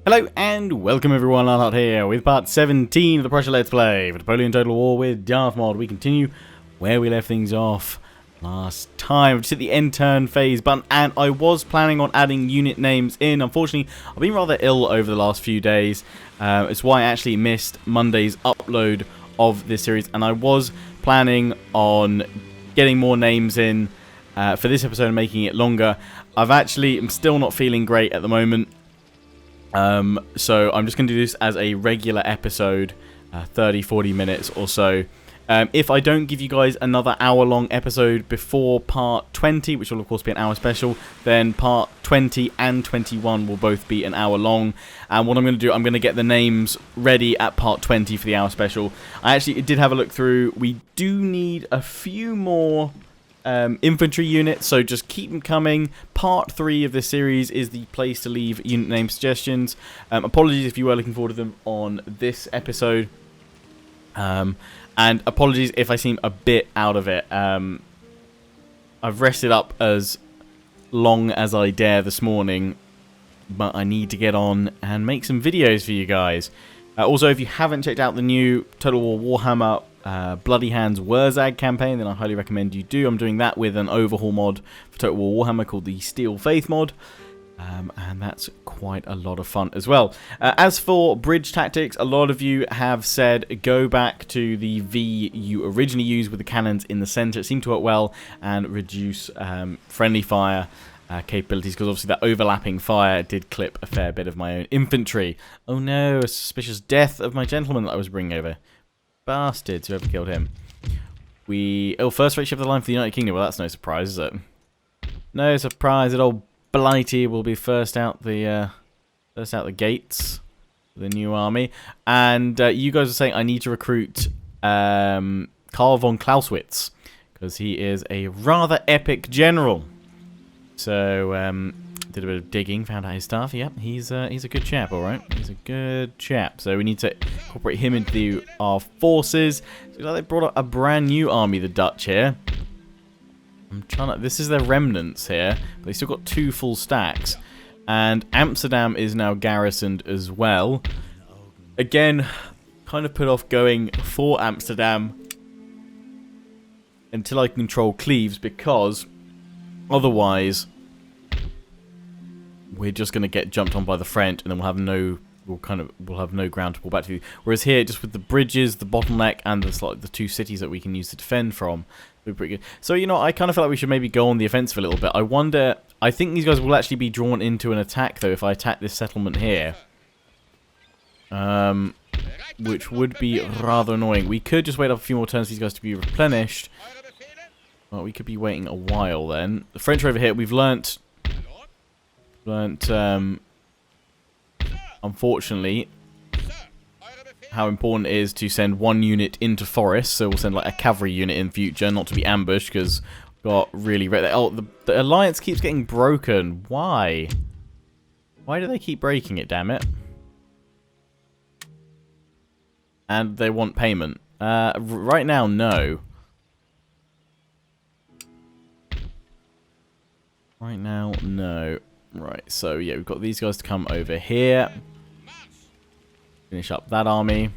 Hello and welcome everyone, out here with part 17 of the Prussia Let's Play for Napoleon Total War with Darthmod. We continue where we left things off last time. Just at the end turn phase button, and I was planning on adding unit names in. Unfortunately, I've been rather ill over the last few days. It's why I actually missed Monday's upload of this series, and I was planning on getting more names in for this episode and making it longer. I'm still not feeling great at the moment. So I'm just going to do this as a regular episode, 30-40 minutes or so. If I don't give you guys another hour-long episode before part 20, which will of course be an hour special, then part 20 and 21 will both be an hour long. And what I'm going to do, I'm going to get the names ready at part 20 for the hour special. I actually did have a look through. We do need a few more infantry units, so just keep them coming. Part 3 of this series is the place to leave unit name suggestions. Apologies if you were looking forward to them on this episode, and apologies if I seem a bit out of it. I've rested up as long as I dare this morning, but I need to get on and make some videos for you guys. Also, if you haven't checked out the new Total War Warhammer Bloody Hands Wurzag campaign, then I highly recommend you do. I'm doing that with an overhaul mod for Total War Warhammer called the Steel Faith mod, and that's quite a lot of fun as well. As for bridge tactics, a lot of you have said go back to the V you originally used with the cannons in the center. It seemed to work well and reduce friendly fire capabilities, because obviously that overlapping fire did clip a fair bit of my own infantry. Oh no, a suspicious death of my gentleman that I was bringing over. Bastards, whoever killed him. First rate ship of the line for the United Kingdom. Well, that's no surprise, is it? No surprise that old Blighty will be first out the gates for the new army. And you guys are saying I need to recruit Karl von Clausewitz, because he is a rather epic general. So did a bit of digging, found out his stuff. Yep, he's a good chap, all right. He's a good chap. So we need to incorporate him into our forces. So they brought up a brand new army, the Dutch here. This is their remnants here, but they still got 2 full stacks. And Amsterdam is now garrisoned as well. Again, kind of put off going for Amsterdam until I control Cleves, because otherwise we're just going to get jumped on by the French, and then we'll have no ground to pull back to. Whereas here, just with the bridges, the bottleneck, and the 2 cities that we can use to defend from, it'll be pretty good. So, you know, I kind of feel like we should maybe go on the offensive a little bit. I think these guys will actually be drawn into an attack, though, if I attack this settlement here. Which would be rather annoying. We could just wait up a few more turns for these guys to be replenished. Well, we could be waiting a while then. The French are over here. We've learnt unfortunately, how important it is to send 1 unit into forest. So we'll send like a cavalry unit in future, not to be ambushed, because we've got really... Oh, the alliance keeps getting broken. Why? Why do they keep breaking it, damn it? And they want payment. Right now, no. Right now, no. Right, so yeah, we've got these guys to come over here. Finish up that army.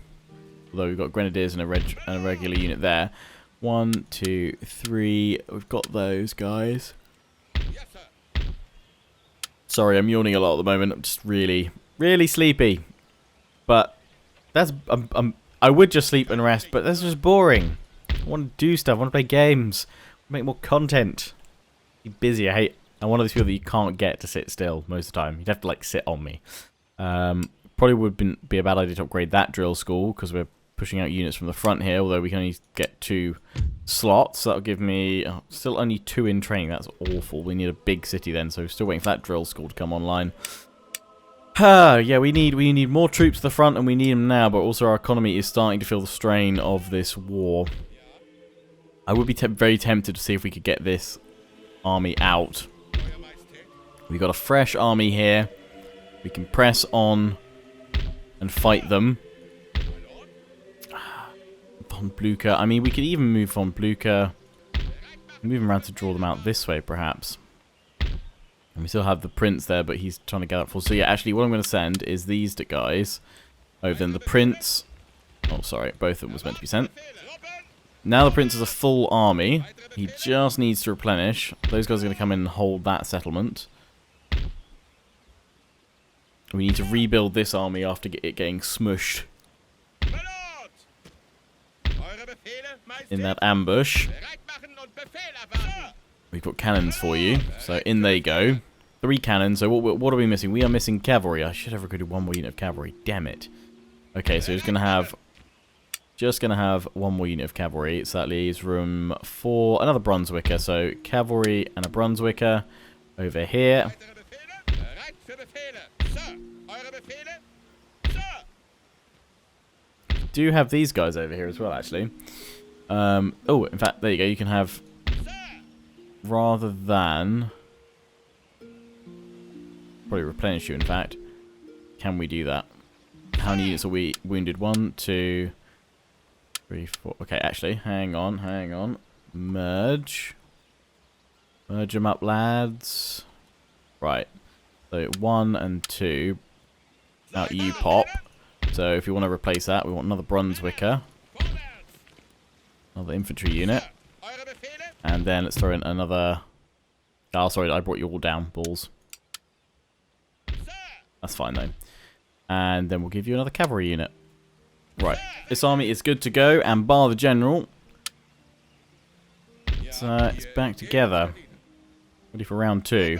Although we've got grenadiers and a regular unit there. 1, 2, 3. We've got those guys. Sorry, I'm yawning a lot at the moment. I'm just really, really sleepy. But that's I would just sleep and rest, but that's just boring. I want to do stuff. I want to play games. Make more content. Be busy. I'm one of those people that you can't get to sit still most of the time. You'd have to, like, sit on me. Probably would be a bad idea to upgrade that drill school, because we're pushing out units from the front here, although we can only get 2 slots. That'll give me... still only 2 in training. That's awful. We need a big city then, so we're still waiting for that drill school to come online. Yeah, we need more troops to the front, and we need them now, but also our economy is starting to feel the strain of this war. I would be very tempted to see if we could get this army out. We've got a fresh army here. We can press on and fight them. Von Blucher. I mean, we could even move Von Blucher. Move them around to draw them out this way, perhaps. And we still have the prince there, but he's trying to get up full. So yeah, actually what I'm going to send is these guys over. Then the prince... Oh, sorry. Both of them was meant to be sent. Now the prince has a full army. He just needs to replenish. Those guys are going to come in and hold that settlement. We need to rebuild this army after it getting smushed in that ambush. We've got cannons for you. So in they go. 3 cannons. So what are we missing? We are missing cavalry. I should have recruited 1 more unit of cavalry. Damn it. Okay, so it's going to have... Just going to have 1 more unit of cavalry. So that leaves room for another Brunswicker. So cavalry and a Brunswicker over here. Do have these guys over here as well, actually. Oh, in fact, there you go. You can have... Rather than... Probably replenish you, in fact. Can we do that? How many units are we wounded? 1, 2... 3, 4. Okay, actually, hang on. Merge them up, lads. Right. So 1 and 2. Out you pop. So if you want to replace that, we want another Brunswicker. Another infantry unit. And then let's throw in another... Oh, sorry, I brought you all down, balls. That's fine, though. And then we'll give you another cavalry unit. Right, this army is good to go, and bar the general, it's back together, ready for round 2.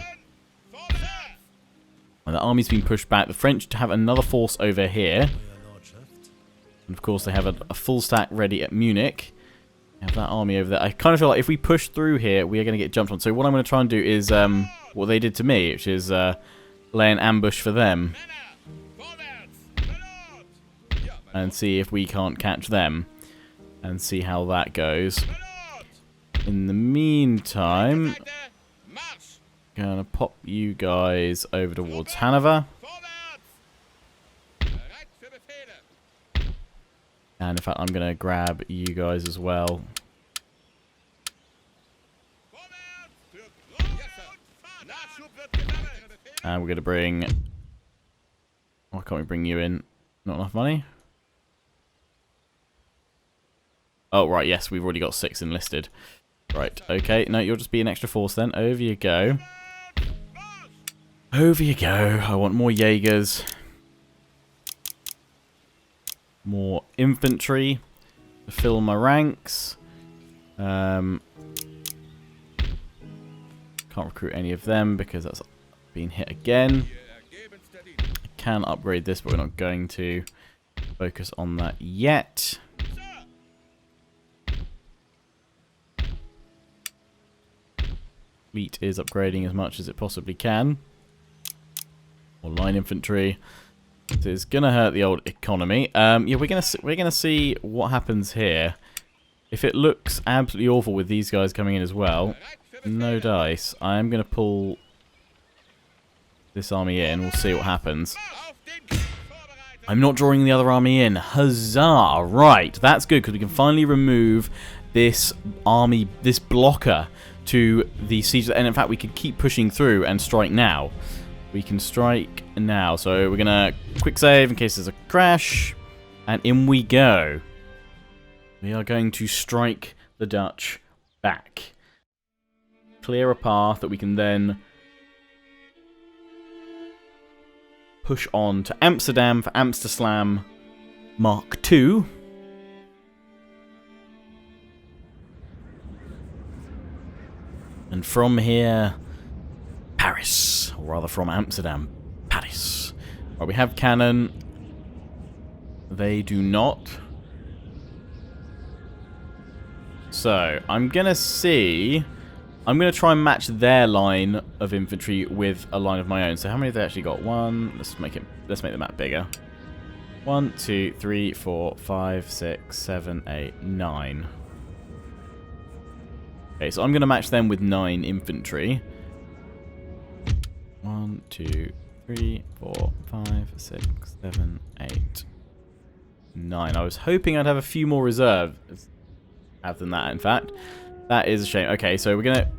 And the army's been pushed back. The French have another force over here, and of course they have a full stack ready at Munich. They have that army over there. I kind of feel like if we push through here, we are going to get jumped on. So what I'm going to try and do is what they did to me, which is lay an ambush for them. And see if we can't catch them. And see how that goes. In the meantime, gonna pop you guys over towards Hanover. And in fact, I'm gonna grab you guys as well. And we're gonna bring... Why can't we bring you in? Not enough money? Oh, right, yes, we've already got 6 enlisted. Right, okay. No, you'll just be an extra force then. Over you go. Over you go. I want more Jaegers. More infantry to fill my ranks. Can't recruit any of them because that's been hit again. I can upgrade this, but we're not going to focus on that yet. Fleet is upgrading as much as it possibly can. Or line infantry. This is gonna hurt the old economy. Yeah, we're gonna see what happens here. If it looks absolutely awful with these guys coming in as well, no dice. I am gonna pull this army in. We'll see what happens. I'm not drawing the other army in. Huzzah! Right, that's good because we can finally remove this army, this blocker to the siege, and in fact we can keep pushing through and strike now. We can strike now, so we're gonna quick save in case there's a crash, and in we go. We are going to strike the Dutch back. Clear a path that we can then push on to Amsterdam for Amsterslam Mark II. And from here, Paris. Or rather from Amsterdam, Paris. Right, we have cannon. They do not. So, I'm going to see... I'm going to try and match their line of infantry with a line of my own. So how many have they actually got? Let's make the map bigger. 1, 2, 3, 4, 5, 6, 7, 8, 9. Okay, so I'm going to match them with 9 infantry. 1, 2, 3, 4, 5, 6, 7, 8, 9. I was hoping I'd have a few more reserves. Have than that, in fact. That is a shame. Okay, so we're going to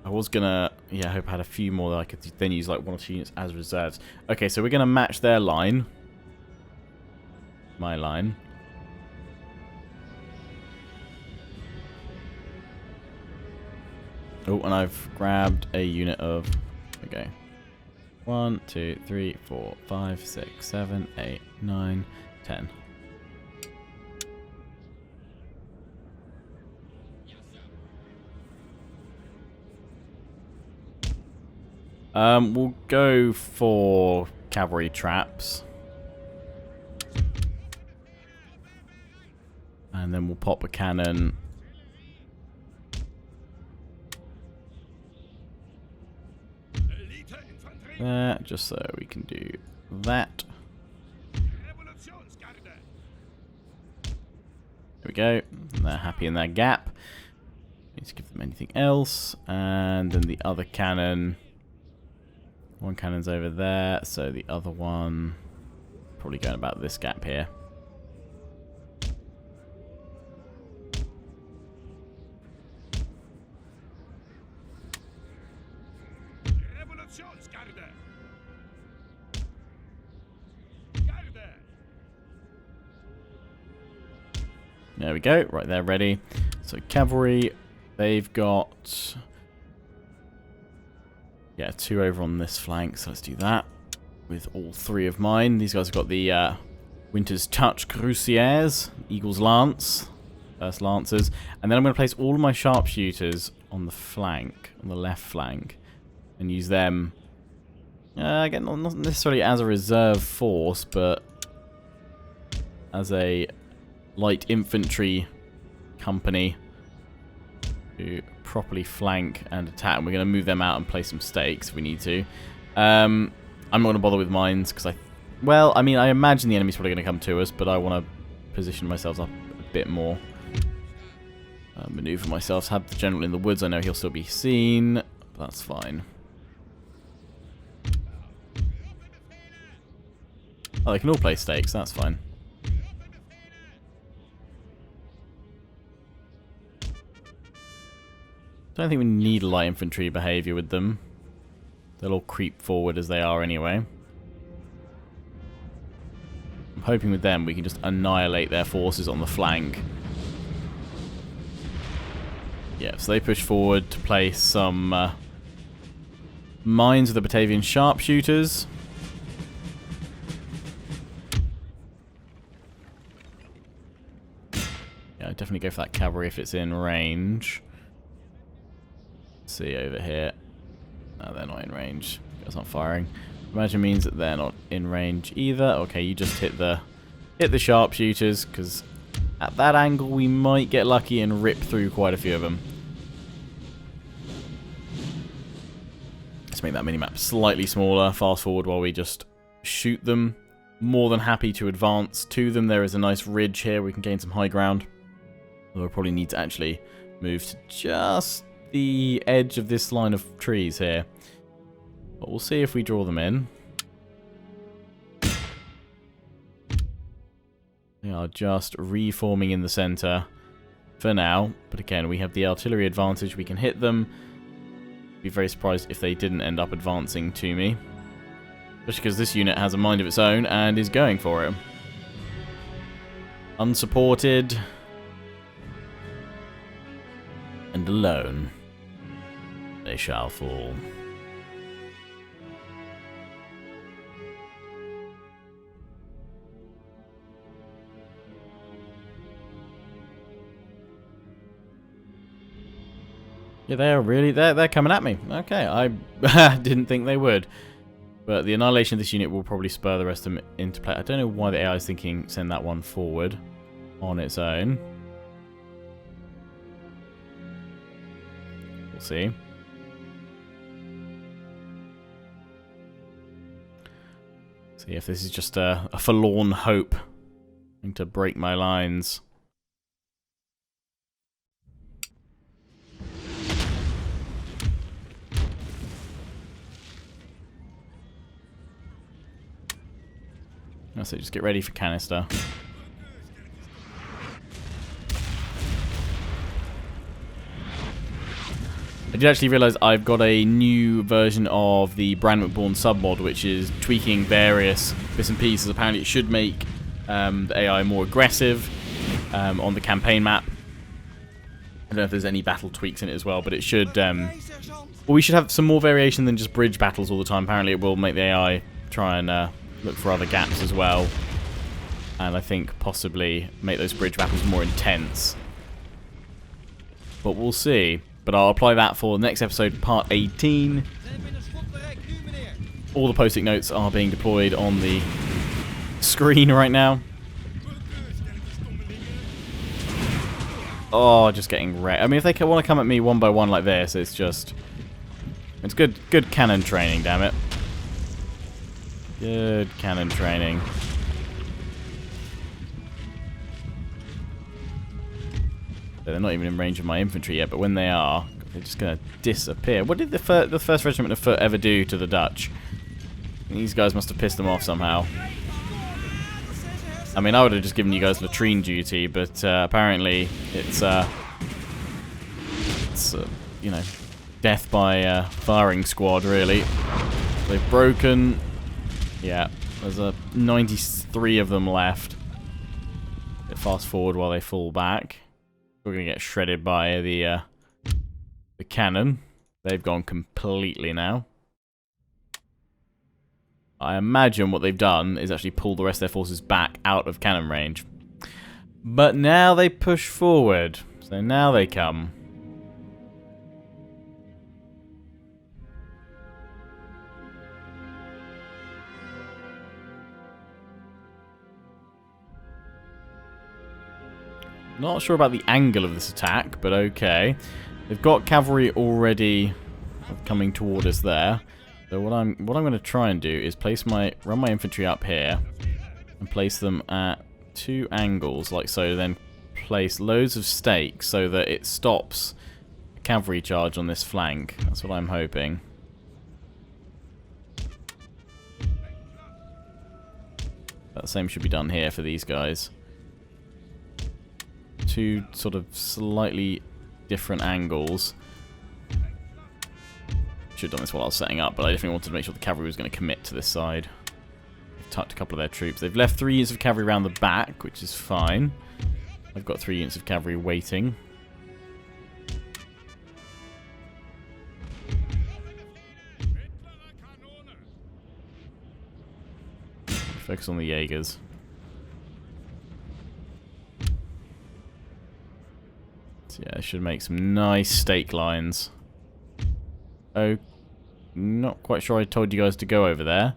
I was gonna, yeah, I hope I had a few more that I could then use like 1 or 2 units as reserves. Okay, so we're gonna match their line. My line. Oh, and I've grabbed a unit of, okay. 1, 2, 3, 4, 5, 6, 7, 8, 9, 10. We'll go for cavalry traps. And then we'll pop a cannon. There, just so we can do that. There we go. And they're happy in their gap. Need to give them anything else. And then the other cannon. One cannon's over there, so the other one probably going about this gap here. There we go, right there, ready. So cavalry, they've got, yeah, 2 over on this flank, so let's do that with all 3 of mine. These guys have got the Winter's Touch Cuirassiers, Eagle's Lance, first Lancers, and then I'm going to place all of my sharpshooters on the flank, on the left flank, and use them, again, not necessarily as a reserve force, but as a light infantry company to properly flank and attack. And we're going to move them out and place some stakes if we need to. I'm not going to bother with mines because well, I mean, I imagine the enemy's probably going to come to us, but I want to position myself up a bit more. Maneuver myself. Have the general in the woods. I know he'll still be seen, but that's fine. Oh, they can all place stakes. That's fine. I don't think we need light infantry behaviour with them. They'll all creep forward as they are anyway. I'm hoping with them we can just annihilate their forces on the flank. Yeah, so they push forward to place some mines with the Batavian sharpshooters. Yeah, I'd definitely go for that cavalry if it's in range. See over here. No, they're not in range. That's not firing. Imagine means that they're not in range either. Okay, you just hit the sharpshooters, because at that angle we might get lucky and rip through quite a few of them. Let's make that minimap slightly smaller. Fast forward while we just shoot them. More than happy to advance to them. There is a nice ridge here. We can gain some high ground. Although we'll probably need to actually move to just the edge of this line of trees here. But we'll see if we draw them in. They are just reforming in the center for now. But again, we have the artillery advantage. We can hit them. Be very surprised if they didn't end up advancing to me. Especially because this unit has a mind of its own and is going for it. Unsupported. And alone. They shall fall. Yeah, they're coming at me. Okay, I didn't think they would. But the annihilation of this unit will probably spur the rest of them into play. I don't know why the AI is thinking send that one forward on its own. We'll see. See if this is just a forlorn hope to break my lines. So just get ready for canister. I did actually realise I've got a new version of the Bran submod, which is tweaking various bits and pieces. Apparently it should make the AI more aggressive on the campaign map. I don't know if there's any battle tweaks in it as well, but it should... well, we should have some more variation than just bridge battles all the time. Apparently it will make the AI try and look for other gaps as well. And I think possibly make those bridge battles more intense. But we'll see. But I'll apply that for the next episode, part 18. All the post-it notes are being deployed on the screen right now. Oh, just getting wrecked. I mean, if they want to come at me one by one like this, it's just... It's good cannon training, damn it. Good cannon training. They're not even in range of my infantry yet, but when they are, they're just going to disappear. What did the 1st Regiment of Foot ever do to the Dutch? These guys must have pissed them off somehow. I mean, I would have just given you guys latrine duty, but apparently it's you know, death by firing squad, really. They've broken. Yeah, there's 93 of them left. Fast forward while they fall back. We're going to get shredded by the cannon. They've gone completely now. I imagine what they've done is actually pull the rest of their forces back out of cannon range. But now they push forward. So now they come. Not sure about the angle of this attack, but okay. They've got cavalry already coming toward us there. So what I'm going to try and do is run my infantry up here and place them at 2 angles like so. Then place loads of stakes so that it stops a cavalry charge on this flank. That's what I'm hoping. That same should be done here for these guys. 2 sort of slightly different angles. Should have done this while I was setting up, but I definitely wanted to make sure the cavalry was going to commit to this side. They've tucked a couple of their troops. They've left 3 units of cavalry around the back, which is fine. I've got 3 units of cavalry waiting. Focus on the Jaegers. So yeah, I should make some nice stake lines. Oh, not quite sure I told you guys to go over there.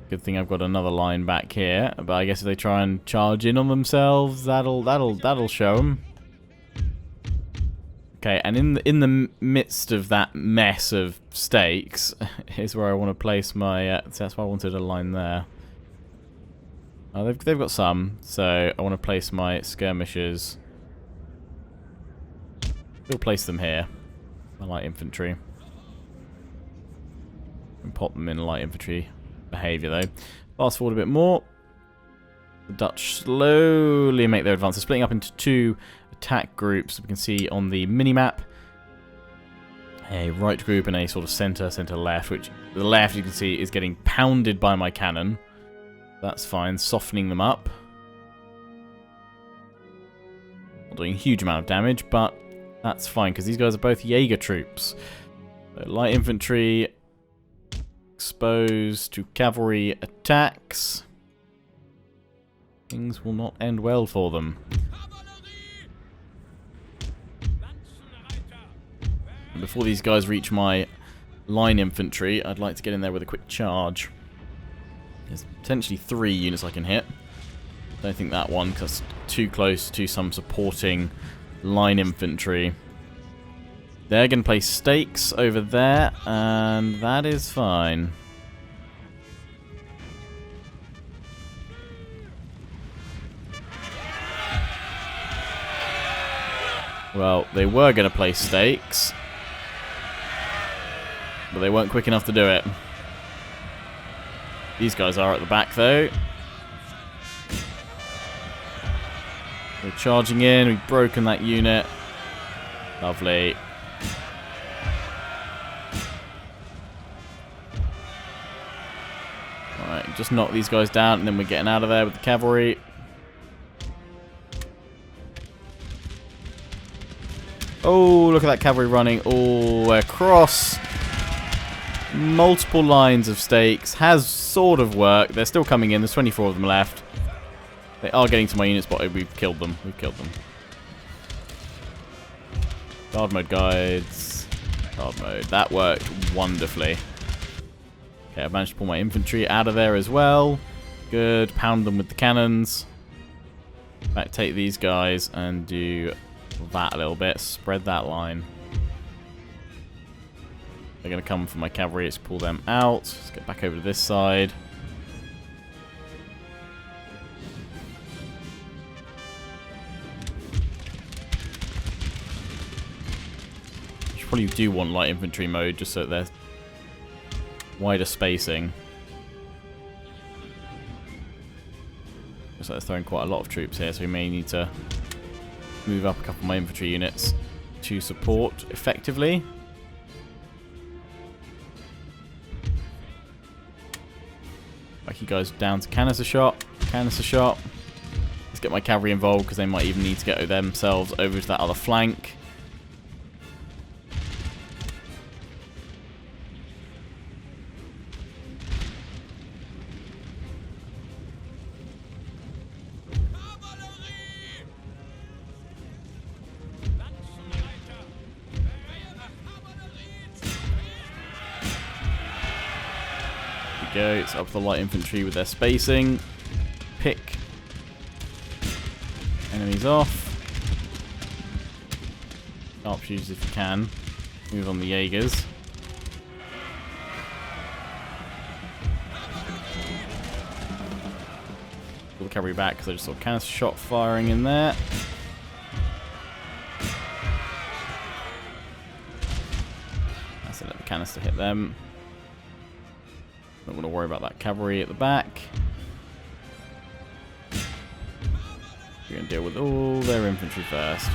Good thing I've got another line back here, but I guess if they try and charge in on themselves, that'll show them. Okay, and in the midst of that mess of stakes, here's where I want to place my. So that's why I wanted a line there. Oh, they've got some, so I want to place my skirmishers. We'll place them here. My light infantry. And pop them in light infantry behaviour though. Fast forward a bit more. The Dutch slowly make their advance. They're splitting up into 2 attack groups. We can see on the mini-map. A right group and a sort of centre left, which the left you can see is getting pounded by my cannon. That's fine, softening them up. Not doing a huge amount of damage, but that's fine, because these guys are both Jaeger troops. So light infantry exposed to cavalry attacks. Things will not end well for them. And before these guys reach my line infantry, I'd like to get in there with a quick charge. There's potentially 3 units I can hit. Don't think that one, because it's too close to some supporting line infantry. They're going to place stakes over there, and that is fine. Well, they were going to place stakes, but they weren't quick enough to do it. These guys are at the back, though. We're charging in. We've broken that unit. Lovely. Alright, just knock these guys down, and then we're getting out of there with the cavalry. Oh, look at that cavalry running all across multiple lines of stakes. Has sort of worked. They're still coming in. There's 24 of them left. They are getting to my units, but we've killed them. We've killed them. Darthmod guides. Darthmod. That worked wonderfully. Okay, I've managed to pull my infantry out of there as well. Good. Pound them with the cannons. Back, take these guys and do that a little bit. Spread that line. They're going to come for my cavalry. Let's pull them out. Let's get back over to this side. Should probably do want light infantry mode just so that they're wider spacing. Looks like they're throwing quite a lot of troops here, so we may need to move up a couple of my infantry units to support effectively. Back you guys down to canister shot. Canister shot. Let's get my cavalry involved because they might even need to get themselves over to that other flank. Go. It's up to the light infantry with their spacing. Pick enemies off. Sharpshooters if you can. Move on the Jaegers. Pull the cavalry back because I just saw canister shot firing in there. That's it, let the canister hit them. Don't want to worry about that cavalry at the back. We're going to deal with all their infantry first.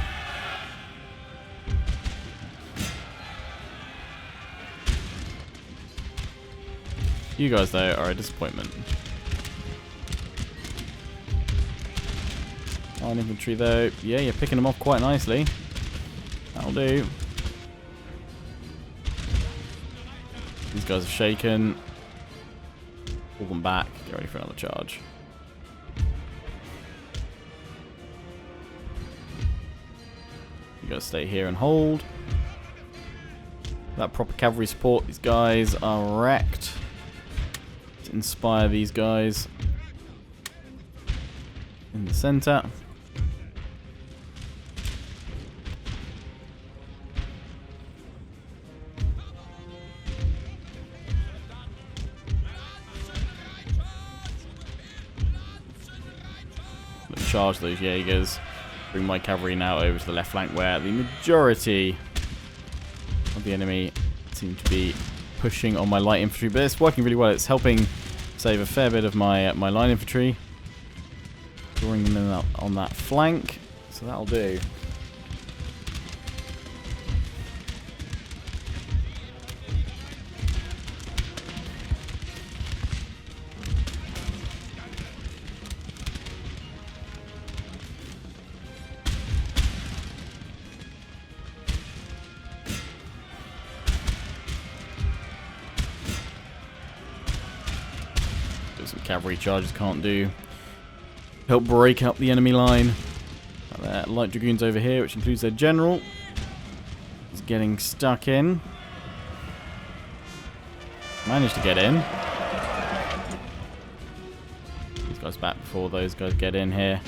You guys, though, are a disappointment. Line infantry, though. Yeah, you're picking them off quite nicely. That'll do. These guys are shaken. Pull them back. Get ready for another charge. You guys stay here and hold. That proper cavalry support. These guys are wrecked. To inspire these guys in the center. Charge those Jaegers. Bring my cavalry now over to the left flank where the majority of the enemy seem to be pushing on my light infantry, but it's working really well. It's helping save a fair bit of my line infantry. Drawing them in on that flank, so that'll do. Some cavalry charges can't do. Help break up the enemy line. Light dragoons over here, which includes their general, is getting stuck in. Managed to get in. These guys back before those guys get in here.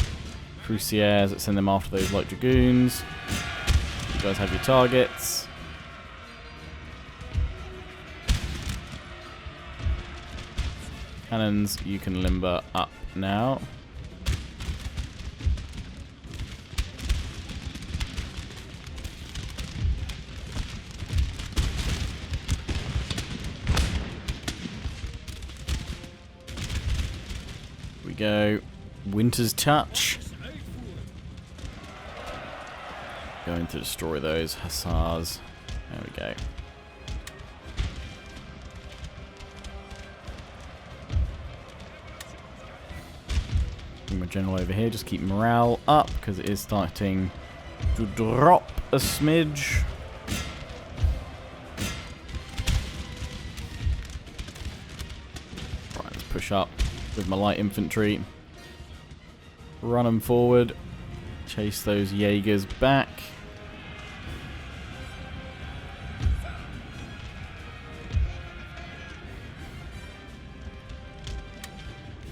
Prussia, let's send them after those light dragoons. You guys have your targets. Cannons, you can limber up now. Here we go. Winter's Touch. Going to destroy those hussars. There we go. Bring my general over here, just keep morale up, because it is starting to drop a smidge. Right, let's push up with my light infantry. Run them forward. Chase those Jaegers back.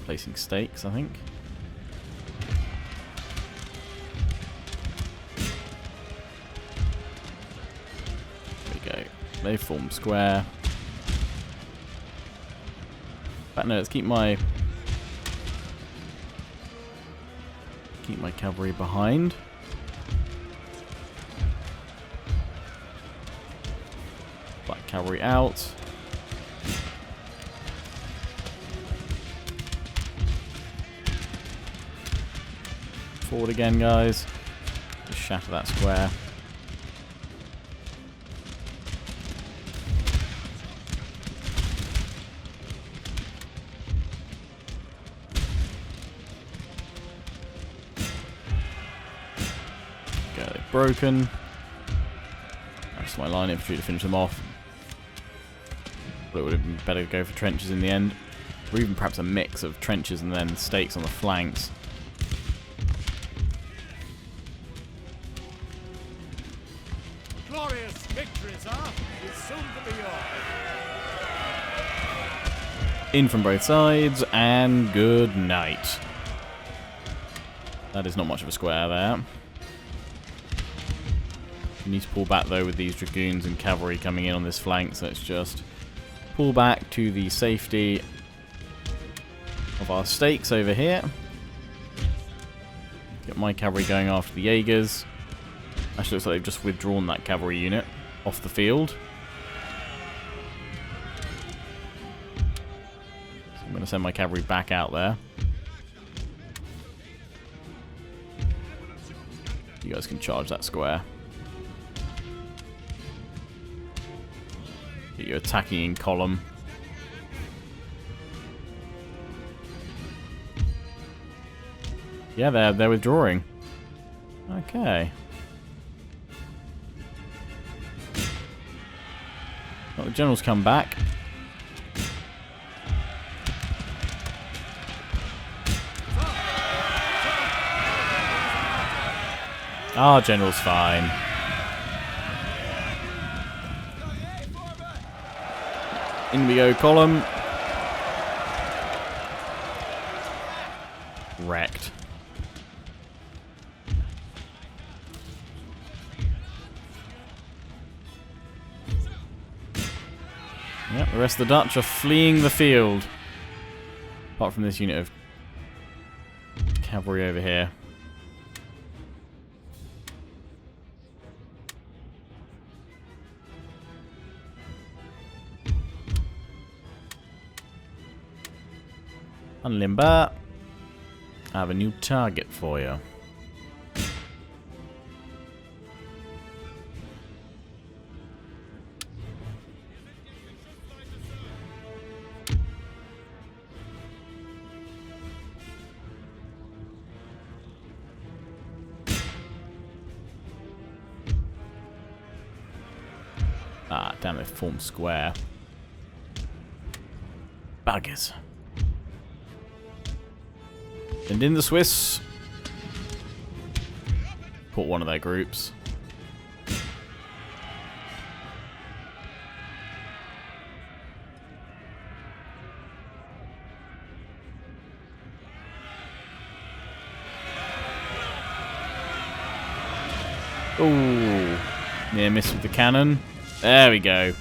Placing stakes, I think. There we go. They form square. But no, let's keep my cavalry behind. Black cavalry out. Forward again, guys. Just shatter that square. Broken. That's my line infantry to finish them off. But it would have been better to go for trenches in the end. Or even perhaps a mix of trenches and then stakes on the flanks. Glorious victory, sir, is soon to be yours. In from both sides, and good night. That is not much of a square there. We need to pull back though with these dragoons and cavalry coming in on this flank, so let's just pull back to the safety of our stakes over here. Get my cavalry going after the Jaegers. Actually looks like they've just withdrawn that cavalry unit off the field. So I'm going to send my cavalry back out there. You guys can charge that square. Get you attacking in column. Yeah, they're withdrawing. Okay. Well, the generals come back. Our general's fine. In we go, column. Wrecked. Yep, the rest of the Dutch are fleeing the field. Apart from this unit of cavalry over here. Unlimber. I have a new target for you. Ah, damn, they form square. Buggers. And in the Swiss. Caught one of their groups. Ooh. Near miss with the cannon. There we go.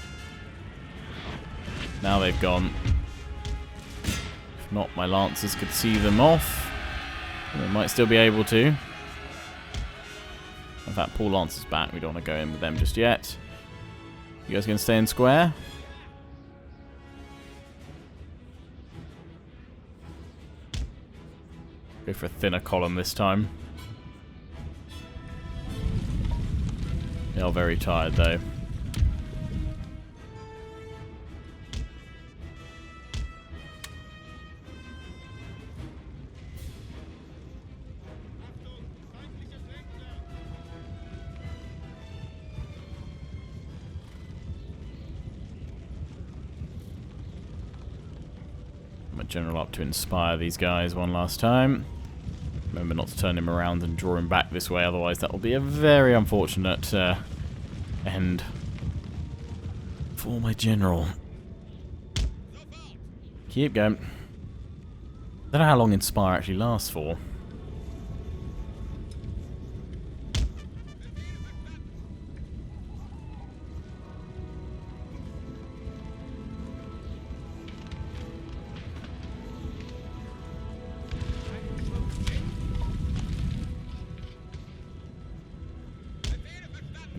Now they've gone. If not, my lancers could see them off. They might still be able to. In fact, Paul Lancer's back. We don't want to go in with them just yet. You guys going to stay in square? Go for a thinner column this time. They are very tired, though. My general up to inspire these guys one last time. Remember not to turn him around and draw him back this way, otherwise that will be a very unfortunate end for my general. Keep going. Don't know how long Inspire actually lasts for.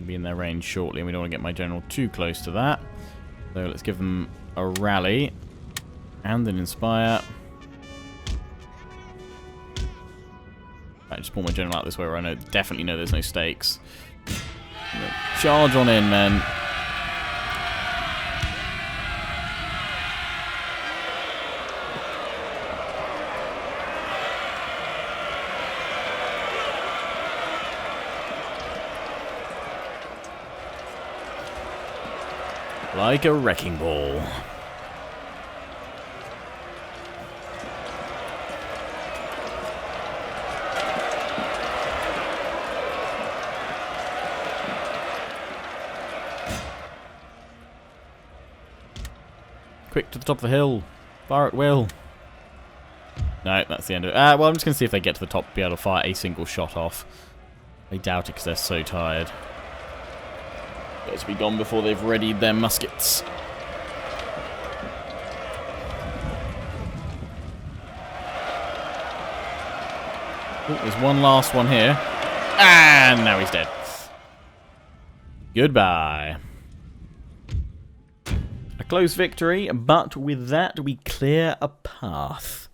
Be in their range shortly, and we don't want to get my general too close to that. So let's give them a rally and an inspire. I just pull my general out this way where I definitely know there's no stakes. Charge on in, men. Like a wrecking ball. Quick to the top of the hill. Fire at will. No, that's the end of it. Well, I'm just going to see if they get to the top, be able to fire a single shot off. I doubt it because they're so tired. Let's be gone before they've readied their muskets. Oh, there's one last one here. And now he's dead. Goodbye. A close victory, but with that we clear a path.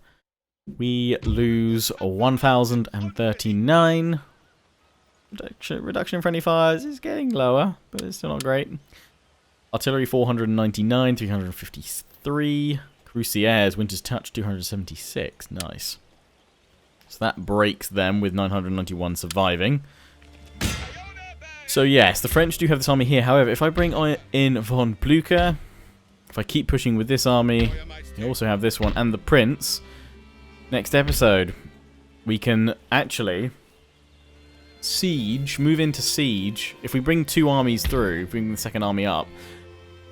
We lose 1,039. Reduction in friendly fires is getting lower, but it's still not great. Artillery 499, 353. Cruciers, Winter's Touch 276. Nice. So that breaks them with 991 surviving. So yes, the French do have this army here. However, if I bring in von Blücher, if I keep pushing with this army, they also have this one and the Prince. Next episode, we can actually move into siege. If we bring two armies through, bring the second army up,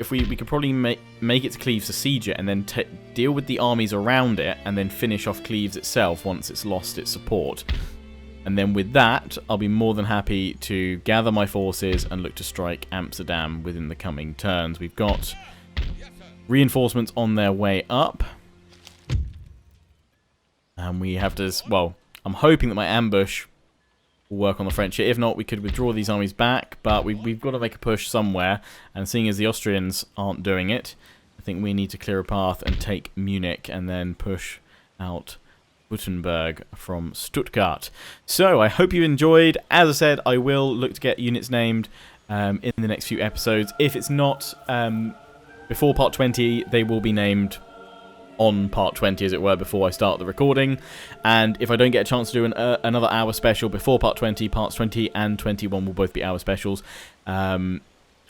if we could probably make it to Cleves to siege it and then deal with the armies around it and then finish off Cleves itself once it's lost its support. And then with that, I'll be more than happy to gather my forces and look to strike Amsterdam within the coming turns. We've got reinforcements on their way up. And we have to, well, I'm hoping that my ambush will work on the French here. If not, we could withdraw these armies back, but we've got to make a push somewhere. And seeing as the Austrians aren't doing it, I think we need to clear a path and take Munich and then push out Württemberg from Stuttgart. So I hope you enjoyed. As I said, I will look to get units named in the next few episodes. If it's not before part 20, they will be named on part 20, as it were, before I start the recording. And if I don't get a chance to do another hour special before part 20, parts 20 and 21 will both be hour specials. Hopefully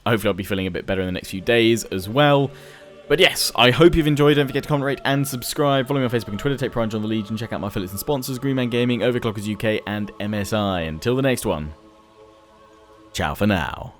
I'll be feeling a bit better in the next few days as well. But yes, I hope you've enjoyed. Don't forget to comment, rate and subscribe. Follow me on Facebook and Twitter. Take pride on the Legion. Check out my affiliates and sponsors, Greenman Gaming, Overclockers UK and MSI. Until the next one, ciao for now.